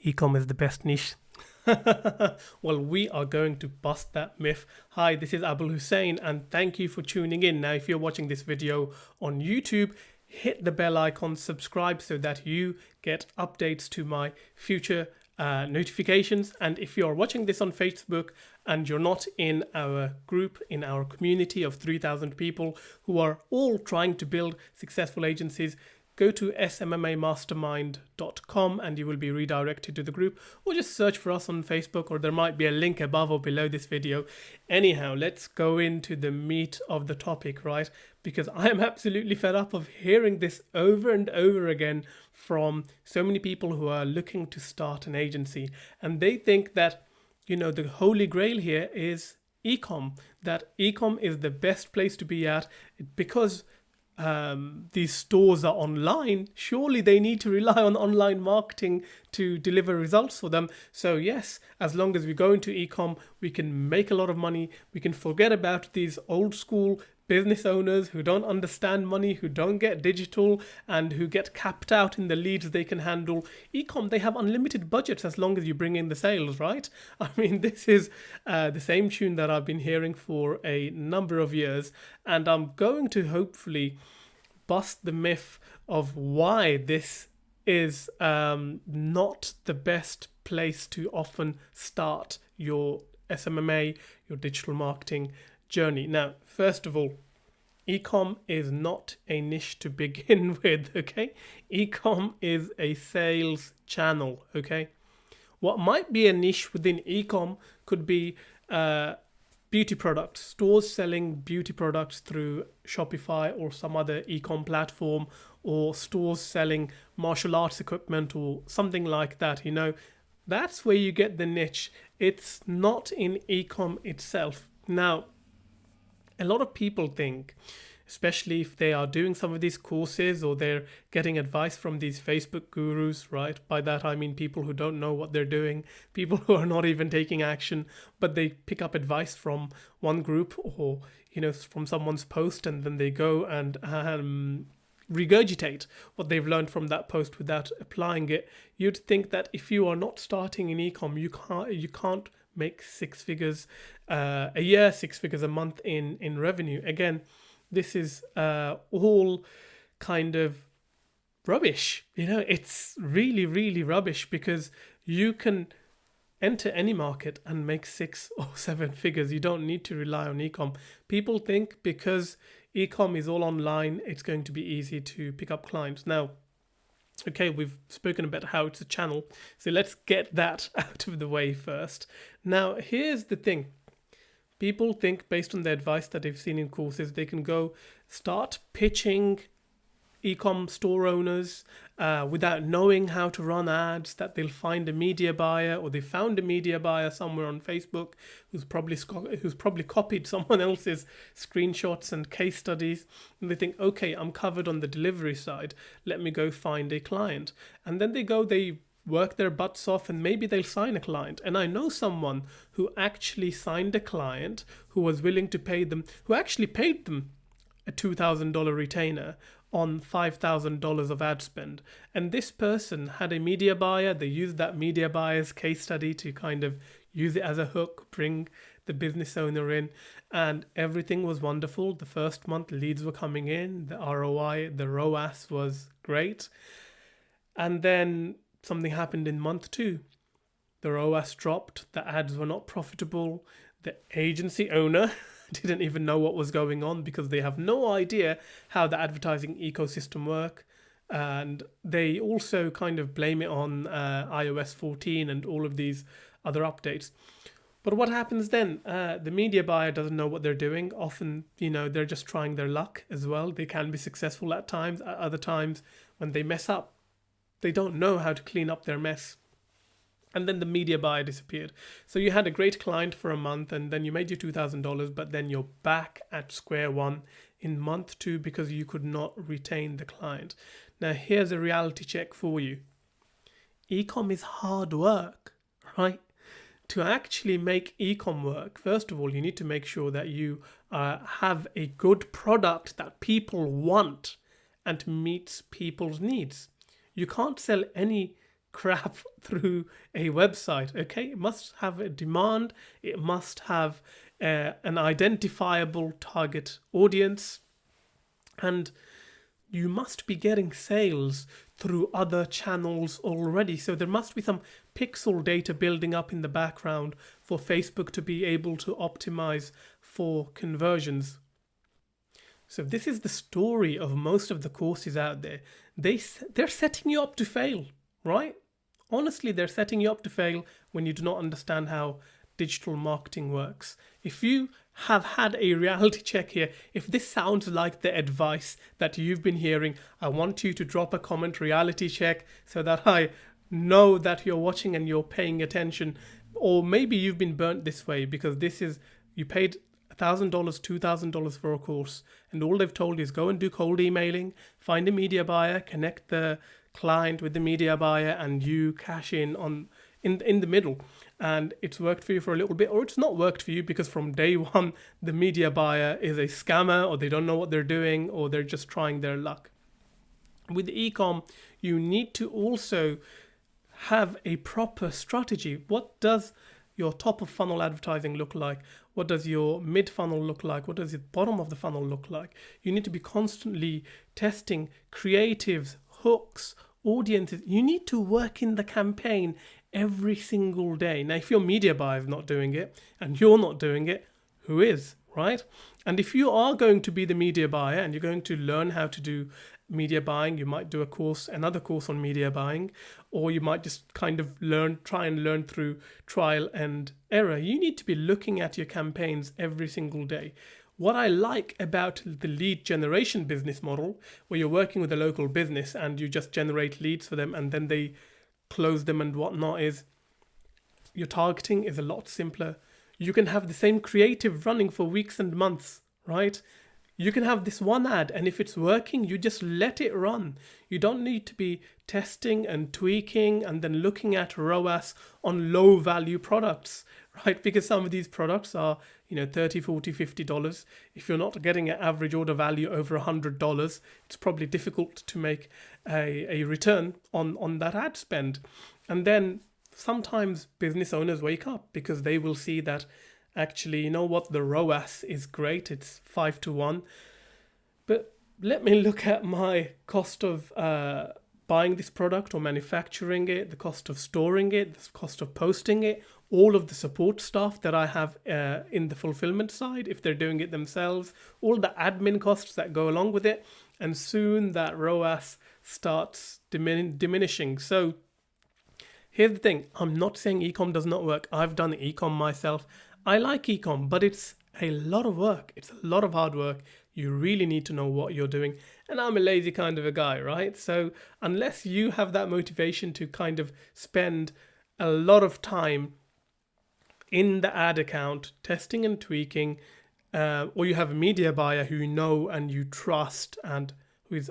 Ecom is the best niche. Well, we are going to bust that myth. Hi, this is Abul Hussain, and thank you for tuning in. Now, if you're watching this video on YouTube, hit the bell icon, subscribe so that you get updates to my future notifications. And if you're watching this on Facebook and you're not in our group, in our community of 3,000 people who are all trying to build successful agencies, go to smmamastermind.com and you will be redirected to the group, or just search for us on Facebook, or there might be a link above or below this video. Anyhow, let's go into the meat of the topic, right? Because I am absolutely fed up of hearing this over and over again from so many people who are looking to start an agency, and they think that, you know, the holy grail here is ecom, that ecom is the best place to be at because these stores are online. Surely they need to rely on online marketing to deliver results for them. So yes, as long as we go into ecom, we can make a lot of money. We can forget about these old school business owners who don't understand money, who don't get digital, and who get capped out in the leads they can handle. Ecom, they have unlimited budgets as long as you bring in the sales, right? I mean, this is the same tune that I've been hearing for a number of years, and I'm going to hopefully bust the myth of why this is not the best place to often start your SMMA, your digital marketing journey. Now, first of all, ecom is not a niche to begin with, okay? Ecom is a sales channel, okay? What might be a niche within ecom could be beauty products, stores selling beauty products through Shopify or some other ecom platform, or stores selling martial arts equipment or something like that, you know. That's where you get the niche. It's not in ecom itself. Now, a lot of people think, especially if they are doing some of these courses or they're getting advice from these Facebook gurus, right? By that I mean people who don't know what they're doing, people who are not even taking action, but they pick up advice from one group or, you know, from someone's post, and then they go and regurgitate what they've learned from that post without applying it. You'd think that if you are not starting in ecom, you can't make six figures a year, six figures a month in revenue. Again, this is all kind of rubbish. You know, it's really, really rubbish, because you can enter any market and make 6 or 7 figures. You don't need to rely on ecom. People think because ecom is all online, it's going to be easy to pick up clients. Now, okay, we've spoken about how it's a channel, so let's get that out of the way first. Now, here's the thing. People think, based on the advice that they've seen in courses, they can go start pitching ecom store owners without knowing how to run ads, that they'll find a media buyer, or they found a media buyer somewhere on Facebook who's probably copied someone else's screenshots and case studies, and they think, okay, I'm covered on the delivery side, let me go find a client. And then they work their butts off, and maybe they'll sign a client. And I know someone who actually signed a client who was willing to pay them, who actually paid them a $2,000 retainer on $5,000 of ad spend. And this person had a media buyer. They used that media buyer's case study to kind of use it as a hook, bring the business owner in, and everything was wonderful. The first month leads were coming in, the ROI, the ROAS was great. And then something happened in month 2. The ROAS dropped, the ads were not profitable, the agency owner didn't even know what was going on, because they have no idea how the advertising ecosystem work, and they also kind of blame it on iOS 14 and all of these other updates. But what happens then? The media buyer doesn't know what they're doing. Often, you know, they're just trying their luck as well. They can be successful at times. At other times, when they mess up, they don't know how to clean up their mess. And then the media buyer disappeared. So you had a great client for a month, and then you made your $2,000, but then you're back at square one in month 2 because you could not retain the client. Now, here's a reality check for you. Ecom is hard work, right? To actually make ecom work, first of all, you need to make sure that you have a good product that people want and meets people's needs. You can't sell any crap through a website. Okay, it must have a demand, it must have an identifiable target audience, and you must be getting sales through other channels already. So there must be some pixel data building up in the background for Facebook to be able to optimize for conversions. So this is the story of most of the courses out there. They're setting you up to fail, right? Honestly, they're setting you up to fail when you do not understand how digital marketing works. If you have had a reality check here, if this sounds like the advice that you've been hearing, I want you to drop a comment, reality check, so that I know that you're watching and you're paying attention. Or maybe you've been burnt this way because you paid $1,000, $2,000 for a course, and all they've told you is go and do cold emailing, find a media buyer, connect the client with the media buyer, and you cash in the middle. And it's worked for you for a little bit, or it's not worked for you because from day one the media buyer is a scammer, or they don't know what they're doing, or they're just trying their luck. With ecom, you need to also have a proper strategy. What does your top of funnel advertising look like? What does your mid funnel look like? What does the bottom of the funnel look like? You need to be constantly testing creatives, hooks, audiences. You need to work in the campaign every single day. Now, if your media buyer is not doing it and you're not doing it, who is, right? And if you are going to be the media buyer and you're going to learn how to do media buying, you might do another course on media buying, or you might just kind of try and learn through trial and error. You need to be looking at your campaigns every single day. What I like about the lead generation business model, where you're working with a local business and you just generate leads for them and then they close them and whatnot, is your targeting is a lot simpler. You can have the same creative running for weeks and months, right? You can have this one ad, and if it's working, you just let it run. You don't need to be testing and tweaking and then looking at ROAS on low value products, right? Because some of these products are, $30, $40, $50. If you're not getting an average order value over $100, it's probably difficult to make a return on that ad spend. And then sometimes business owners wake up because they will see that actually, the ROAS is great. It's 5-1. But let me look at my cost of buying this product or manufacturing it, the cost of storing it, the cost of posting it, all of the support staff that I have in the fulfillment side, if they're doing it themselves, all the admin costs that go along with it. And soon that ROAS starts diminishing. So here's the thing. I'm not saying ecom does not work. I've done ecom myself. I like ecom, but it's a lot of work. It's a lot of hard work. You really need to know what you're doing. And I'm a lazy kind of a guy, right? So unless you have that motivation to kind of spend a lot of time in the ad account, testing and tweaking, or you have a media buyer who you know and you trust and who is,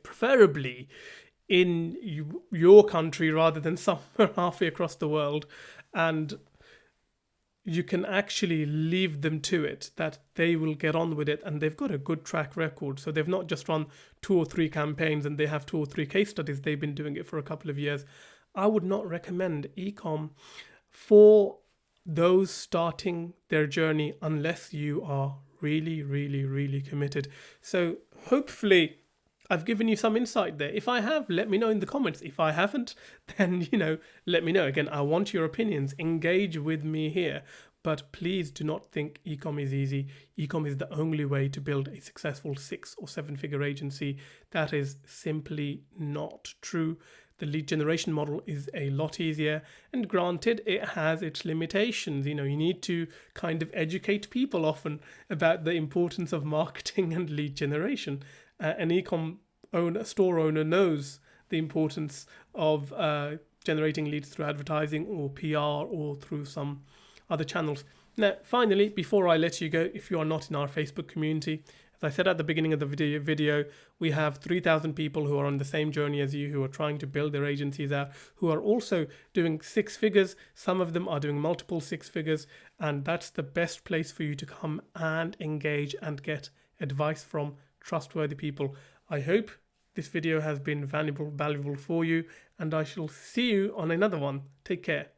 preferably in your country rather than somewhere halfway across the world, and you can actually leave them to it, that they will get on with it, and they've got a good track record. So they've not just run 2 or 3 campaigns and they have 2 or 3 case studies. They've been doing it for a couple of years. I would not recommend ecom for those starting their journey unless you are really, really, really committed. So hopefully I've given you some insight there. If I have, let me know in the comments. If I haven't, then, let me know. Again, I want your opinions. Engage with me here. But please do not think ecom is easy. Ecom is the only way to build a successful 6 or 7 figure agency. That is simply not true. The lead generation model is a lot easier, and granted, it has its limitations. You need to kind of educate people often about the importance of marketing and lead generation. An ecom store owner knows the importance of generating leads through advertising or PR or through some other channels. Now, finally, before I let you go, if you are not in our Facebook community, as I said at the beginning of the video, we have 3,000 people who are on the same journey as you, who are trying to build their agencies out, who are also doing 6 figures. Some of them are doing multiple 6 figures, and that's the best place for you to come and engage and get advice from trustworthy people. I hope this video has been valuable for you, and I shall see you on another one. Take care.